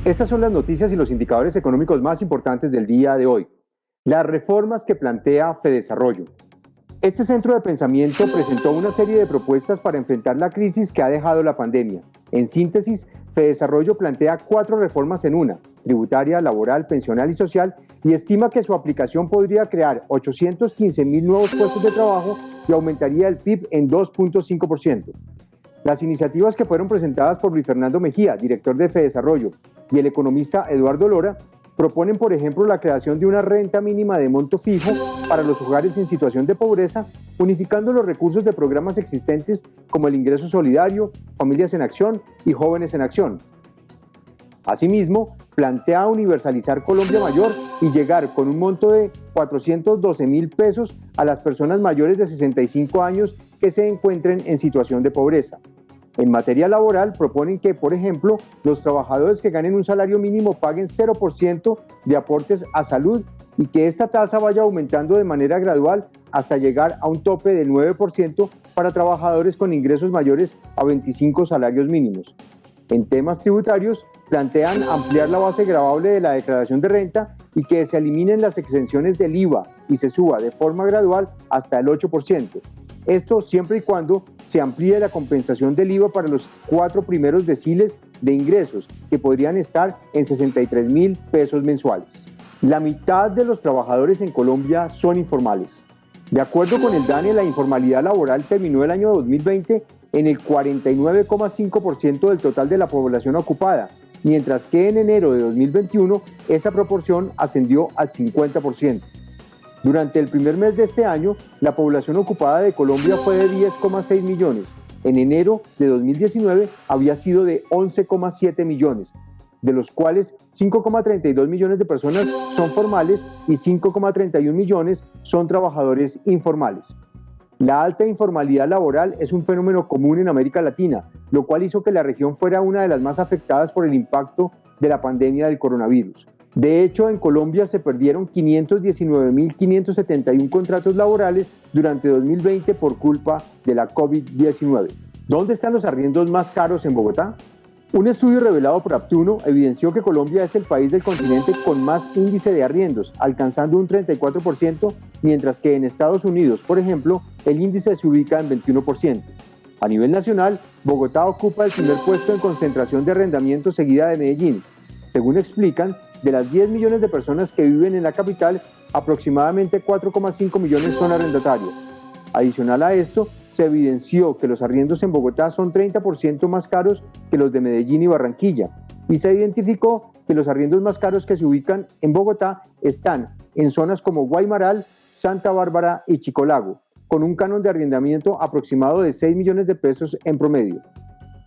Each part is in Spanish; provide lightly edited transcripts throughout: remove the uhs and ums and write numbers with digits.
Estas son las noticias y los indicadores económicos más importantes del día de hoy. Las reformas que plantea Fedesarrollo. Este centro de pensamiento presentó una serie de propuestas para enfrentar la crisis que ha dejado la pandemia. En síntesis, Fedesarrollo plantea 4 reformas en una: tributaria, laboral, pensional y social, y estima que su aplicación podría crear 815.000 nuevos puestos de trabajo y aumentaría el PIB en 2.5%. Las iniciativas que fueron presentadas por Luis Fernando Mejía, director de Fedesarrollo, y el economista Eduardo Lora, proponen, por ejemplo, la creación de una renta mínima de monto fijo para los hogares en situación de pobreza, unificando los recursos de programas existentes como el Ingreso Solidario, Familias en Acción y Jóvenes en Acción. Asimismo, plantea universalizar Colombia Mayor y llegar con un monto de 412.000 pesos a las personas mayores de 65 años que se encuentren en situación de pobreza. En materia laboral, proponen que, por ejemplo, los trabajadores que ganen un salario mínimo paguen 0% de aportes a salud y que esta tasa vaya aumentando de manera gradual hasta llegar a un tope del 9% para trabajadores con ingresos mayores a 25 salarios mínimos. En temas tributarios, plantean ampliar la base gravable de la declaración de renta y que se eliminen las exenciones del IVA y se suba de forma gradual hasta el 8%. Esto siempre y cuando se amplíe la compensación del IVA para los 4 primeros deciles de ingresos, que podrían estar en 63.000 pesos mensuales. La mitad de los trabajadores en Colombia son informales. De acuerdo con el DANE, la informalidad laboral terminó el año 2020 en el 49,5% del total de la población ocupada, mientras que en enero de 2021 esa proporción ascendió al 50%. Durante el primer mes de este año, la población ocupada de Colombia fue de 10,6 millones. En enero de 2019 había sido de 11,7 millones, de los cuales 5,32 millones de personas son formales y 5,31 millones son trabajadores informales. La alta informalidad laboral es un fenómeno común en América Latina, lo cual hizo que la región fuera una de las más afectadas por el impacto de la pandemia del coronavirus. De hecho, en Colombia se perdieron 519.571 contratos laborales durante 2020 por culpa de la COVID-19. ¿Dónde están los arriendos más caros en Bogotá? Un estudio revelado por Aptuno evidenció que Colombia es el país del continente con más índice de arriendos, alcanzando un 34%, mientras que en Estados Unidos, por ejemplo, el índice se ubica en 21%. A nivel nacional, Bogotá ocupa el primer puesto en concentración de arrendamiento, seguida de Medellín. Según explican, de las 10 millones de personas que viven en la capital, aproximadamente 4,5 millones son arrendatarios. Adicional a esto, se evidenció que los arriendos en Bogotá son 30% más caros que los de Medellín y Barranquilla, y se identificó que los arriendos más caros que se ubican en Bogotá están en zonas como Guaymaral, Santa Bárbara y Chicolago, con un canon de arrendamiento aproximado de 6 millones de pesos en promedio,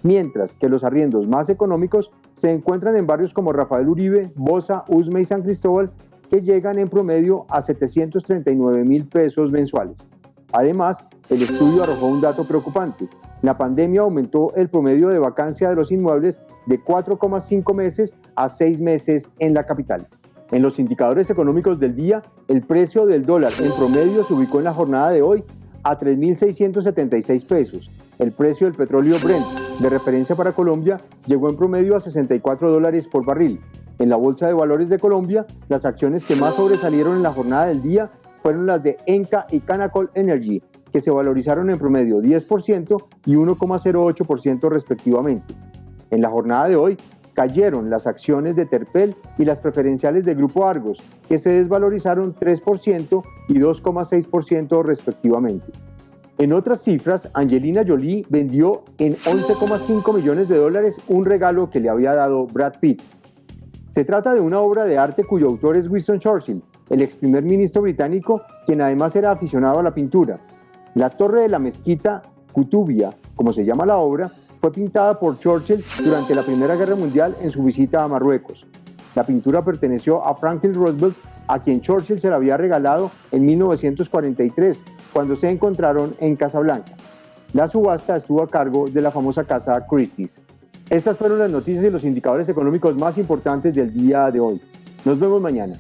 mientras que los arriendos más económicos se encuentran en barrios como Rafael Uribe, Bosa, Usme y San Cristóbal, que llegan en promedio a 739.000 pesos mensuales. Además, el estudio arrojó un dato preocupante. La pandemia aumentó el promedio de vacancia de los inmuebles de 4,5 meses a 6 meses en la capital. En los indicadores económicos del día, el precio del dólar en promedio se ubicó en la jornada de hoy a 3.676 pesos. El precio del petróleo Brent, de referencia para Colombia, llegó en promedio a $64 por barril. En la Bolsa de Valores de Colombia, las acciones que más sobresalieron en la jornada del día fueron las de Enca y Canacol Energy, que se valorizaron en promedio 10% y 1,08% respectivamente. En la jornada de hoy, cayeron las acciones de Terpel y las preferenciales de Grupo Argos, que se desvalorizaron 3% y 2,6% respectivamente. En otras cifras, Angelina Jolie vendió en $11,5 millones un regalo que le había dado Brad Pitt. Se trata de una obra de arte cuyo autor es Winston Churchill, el ex primer ministro británico, quien además era aficionado a la pintura. La torre de la mezquita Kutubia, como se llama la obra, fue pintada por Churchill durante la Primera Guerra Mundial en su visita a Marruecos. La pintura perteneció a Franklin Roosevelt, a quien Churchill se la había regalado en 1943, cuando se encontraron en Casablanca. La subasta estuvo a cargo de la famosa casa Christie's. Estas fueron las noticias y los indicadores económicos más importantes del día de hoy. Nos vemos mañana.